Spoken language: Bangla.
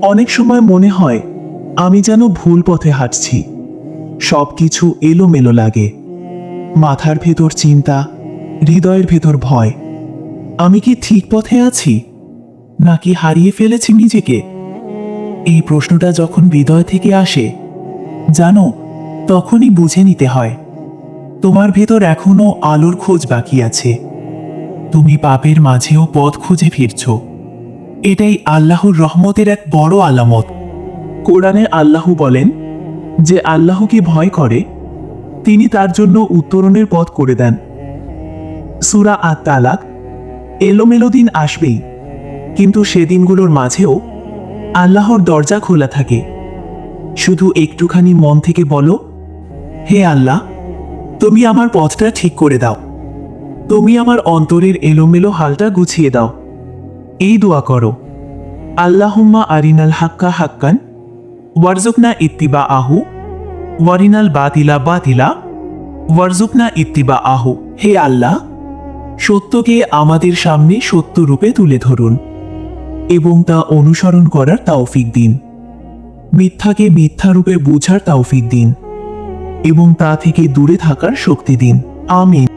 অনেক সময় মনে হয় আমি যেন ভুল পথে হাঁটছি। সব কিছু এলোমেলো লাগে, মাথার ভেতর চিন্তা, হৃদয়ের ভেতর ভয়। আমি কি ঠিক পথে আছি, নাকি হারিয়ে ফেলেছি নিজেকে? এই প্রশ্নটা যখন হৃদয় থেকে আসে, জানো, তখনই বুঝে নিতে হয় তোমার ভেতর এখনো আলোর খোঁজ বাকি আছে। তুমি পাপের মাঝেও পথ খুঁজে ফিরছ। এটাই আল্লাহর রহমতের এক বড় আলামত। কোরআনে আল্লাহ বলেন, যে আল্লাহকে ভয় করে তিনি তার জন্য উত্তরণের পথ করে দেন। সূরা আত-তালাক। এলোমেলো দিন আসবেই, কিন্তু সেদিনগুলোর মাঝেও আল্লাহর দরজা খোলা থাকে। শুধু একটুখানি মন থেকে বলো, হে আল্লাহ, তুমি আমার পথটা ঠিক করে দাও। তুমি আমার অন্তরের এলোমেলো হালটা গুছিয়ে দাও। এই দোয়া করো, আল্লাহুম্মা আরিনাল হাক্কা হাক্কান ওয়ারজুকনা ইত্তিবা আহু ওয়ারিনাল বাতিলা বাতিলা ওয়ারজুকনা ইত্তিবা আহু। হে আল্লাহ, সত্যকে আমাদের সামনে সত্য রূপে তুলে ধরুন এবং তা অনুসরণ করার তৌফিক দিন। মিথ্যাকে মিথ্যা রূপে বোঝার তৌফিক দিন এবং তা থেকে দূরে থাকার শক্তি দিন। আমিন।